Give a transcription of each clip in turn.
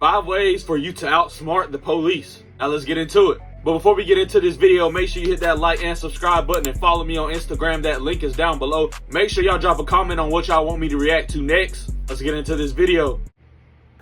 5 ways for you to outsmart the police. Now let's get into it. But before we get into this video, make sure you hit that like and subscribe button and follow me on Instagram. That link is down below. Make sure y'all drop a comment on what y'all want me to react to next. Let's get into this video.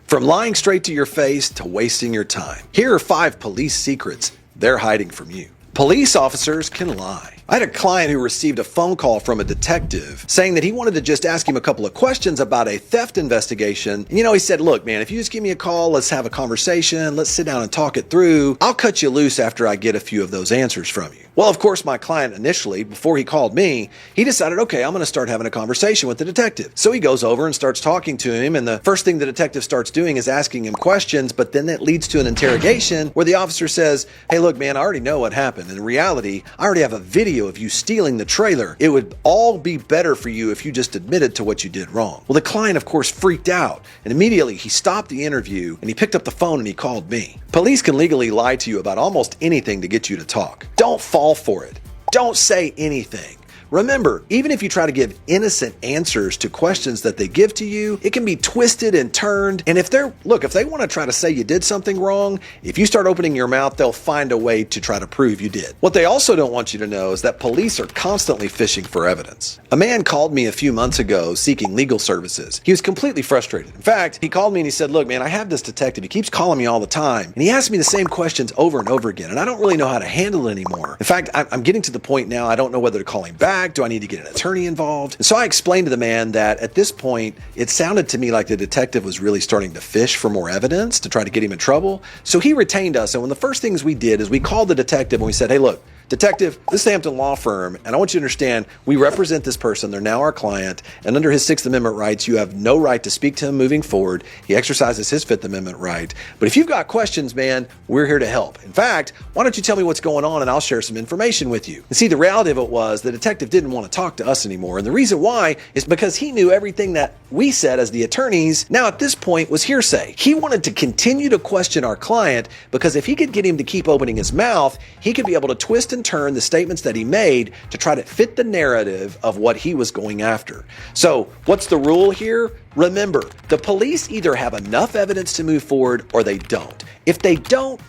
From lying straight to your face to wasting your time, here are 5 police secrets they're hiding from you. Police officers can lie. I had a client who received a phone call from a detective saying that he wanted to just ask him a couple of questions about a theft investigation. And he said, look, man, if you just give me a call, let's have a conversation, let's sit down and talk it through. I'll cut you loose after I get a few of those answers from you. Well, of course, my client initially, before he called me, he decided, okay, I'm going to start having a conversation with the detective. So he goes over and starts talking to him. And the first thing the detective starts doing is asking him questions. But then that leads to an interrogation where the officer says, hey, look, man, I already know what happened. In reality, I already have a video of you stealing the trailer. It would all be better for you if you just admitted to what you did wrong. Well, the client, of course, freaked out. And immediately he stopped the interview and he picked up the phone and he called me. Police can legally lie to you about almost anything to get you to talk. Don't fall for it. Don't say anything. Remember, even if you try to give innocent answers to questions that they give to you, it can be twisted and turned. And if they want to try to say you did something wrong, if you start opening your mouth, they'll find a way to try to prove you did. What they also don't want you to know is that police are constantly fishing for evidence. A man called me a few months ago seeking legal services. He was completely frustrated. In fact, he called me and he said, look, man, I have this detective. He keeps calling me all the time. And he asks me the same questions over and over again. And I don't really know how to handle it anymore. In fact, I'm getting to the point now, I don't know whether to call him back. Do I need to get an attorney involved? And so I explained to the man that at this point, it sounded to me like the detective was really starting to fish for more evidence to try to get him in trouble. So he retained us. And one of the first things we did is we called the detective and we said, hey, look, detective, this is the Hampton Law Firm, and I want you to understand, we represent this person. They're now our client, and under his 6th Amendment rights, you have no right to speak to him moving forward. He exercises his 5th Amendment right. But if you've got questions, man, we're here to help. In fact, why don't you tell me what's going on and I'll share some information with you. And see, the reality of it was the detective didn't want to talk to us anymore. And the reason why is because he knew everything that we said as the attorneys now at this point was hearsay. He wanted to continue to question our client because if he could get him to keep opening his mouth, he could be able to twist and turn the statements that he made to try to fit the narrative of what he was going after. So what's the rule here? Remember, the police either have enough evidence to move forward or they don't. If they don't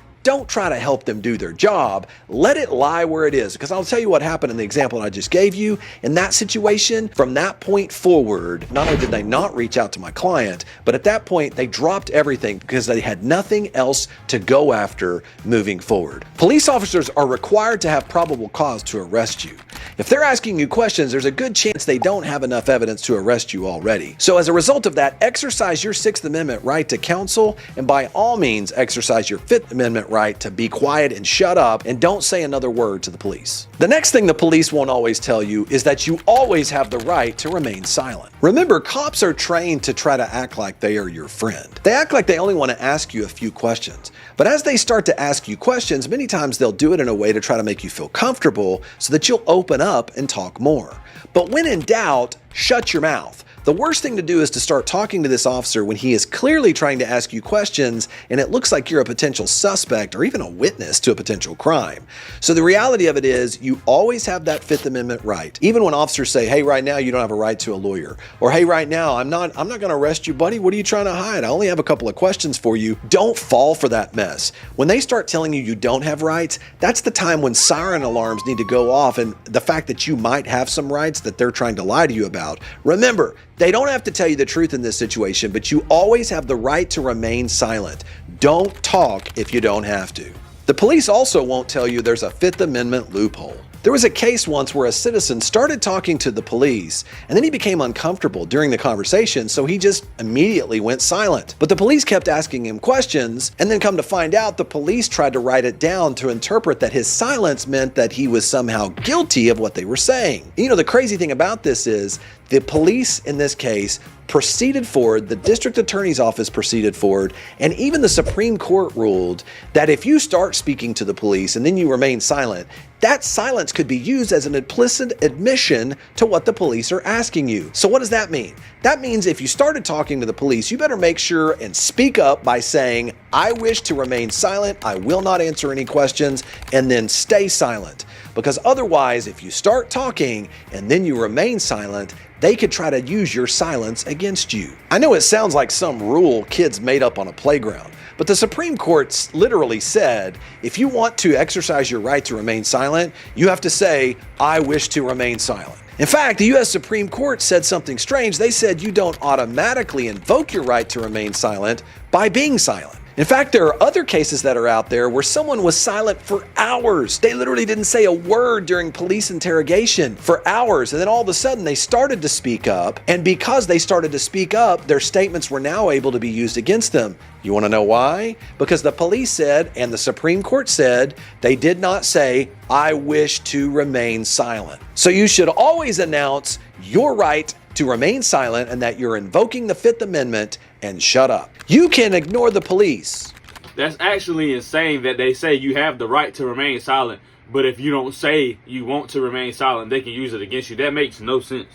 try to help them do their job. Let it lie where it is. Because I'll tell you what happened in the example I just gave you. In that situation, from that point forward, not only did they not reach out to my client, but at that point, they dropped everything because they had nothing else to go after moving forward. Police officers are required to have probable cause to arrest you. If they're asking you questions, there's a good chance they don't have enough evidence to arrest you already. So as a result of that, exercise your 6th Amendment right to counsel, and by all means, exercise your 5th Amendment right to be quiet and shut up and don't say another word to the police. The next thing the police won't always tell you is that you always have the right to remain silent. Remember, cops are trained to try to act like they are your friend. They act like they only want to ask you a few questions. But as they start to ask you questions, many times they'll do it in a way to try to make you feel comfortable so that you'll open up and talk more. But when in doubt, shut your mouth. The worst thing to do is to start talking to this officer when he is clearly trying to ask you questions and it looks like you're a potential suspect or even a witness to a potential crime. So the reality of it is you always have that 5th Amendment right. Even when officers say, hey, right now you don't have a right to a lawyer, or hey, right now I'm not going to arrest you, buddy. What are you trying to hide? I only have a couple of questions for you. Don't fall for that mess. When they start telling you you don't have rights, that's the time when siren alarms need to go off, and the fact that you might have some rights that they're trying to lie to you about. Remember, they don't have to tell you the truth in this situation, but you always have the right to remain silent. Don't talk if you don't have to. The police also won't tell you there's a 5th Amendment loophole. There was a case once where a citizen started talking to the police and then he became uncomfortable during the conversation, so he just immediately went silent. But the police kept asking him questions, and then come to find out the police tried to write it down to interpret that his silence meant that he was somehow guilty of what they were saying. The crazy thing about this is the police in this case proceeded forward, the district attorney's office proceeded forward, and even the Supreme Court ruled that if you start speaking to the police and then you remain silent, that silence could be used as an implicit admission to what the police are asking you. So what does that mean? That means if you started talking to the police, you better make sure and speak up by saying, I wish to remain silent. I will not answer any questions, and then stay silent. Because otherwise, if you start talking and then you remain silent, they could try to use your silence against you. I know it sounds like some rule kids made up on a playground, but the Supreme Court literally said, if you want to exercise your right to remain silent, you have to say, I wish to remain silent. In fact, the U.S. Supreme Court said something strange. They said you don't automatically invoke your right to remain silent by being silent. In fact, there are other cases that are out there where someone was silent for hours. They literally didn't say a word during police interrogation for hours. And then all of a sudden they started to speak up. And because they started to speak up, their statements were now able to be used against them. You want to know why? Because the police said, and the Supreme Court said, they did not say, I wish to remain silent. So you should always announce your right to remain silent and that you're invoking the Fifth Amendment and shut up. You can ignore the police. That's actually insane that they say you have the right to remain silent, but if you don't say you want to remain silent, they can use it against you. That makes no sense.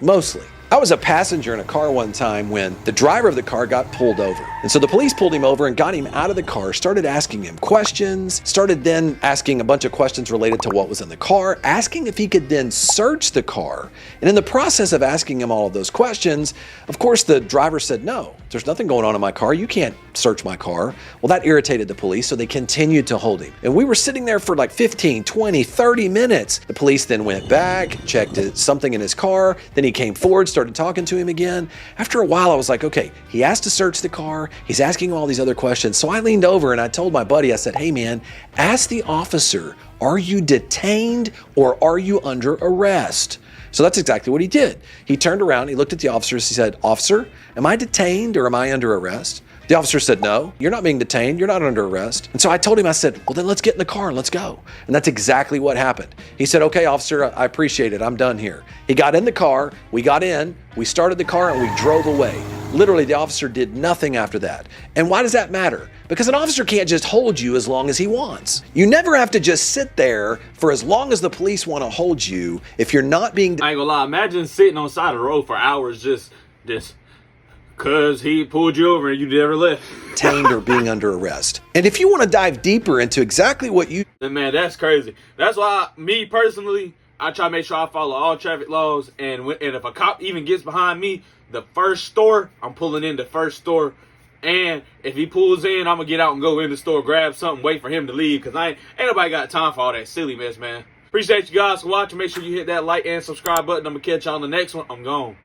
Mostly. I was a passenger in a car one time when the driver of the car got pulled over. And so the police pulled him over and got him out of the car, started asking him questions, started then asking a bunch of questions related to what was in the car, asking if he could then search the car. And in the process of asking him all of those questions, of course, the driver said, no, there's nothing going on in my car. You can't search my car. Well, that irritated the police, so they continued to hold him. And we were sitting there for like 15, 20, 30 minutes. The police then went back, checked something in his car. Then he came forward, started talking to him again. After a while, I was like, okay, he asked to search the car. He's asking all these other questions. So I leaned over and I told my buddy, I said, hey man, ask the officer, are you detained or are you under arrest? So that's exactly what he did. He turned around, he looked at the officers, he said, officer, am I detained or am I under arrest? The officer said, no, you're not being detained. You're not under arrest. And so I told him, I said, well, then let's get in the car and let's go. And that's exactly what happened. He said, okay, officer, I appreciate it. I'm done here. He got in the car. We got in. We started the car and we drove away. Literally, the officer did nothing after that. And why does that matter? Because an officer can't just hold you as long as he wants. You never have to just sit there for as long as the police want to hold you if you're not being... I ain't gonna lie. Imagine sitting on the side of the road for hours just because he pulled you over and you never left. detained or being under arrest. And if you want to dive deeper into exactly what you... Man, that's crazy. That's why, me personally, I try to make sure I follow all traffic laws. And if a cop even gets behind me, the first store, I'm pulling in the first store. And if he pulls in, I'm going to get out and go in the store, grab something, wait for him to leave. Because ain't nobody got time for all that silly mess, man. Appreciate you guys for watching. Make sure you hit that like and subscribe button. I'm going to catch y'all on the next one. I'm gone.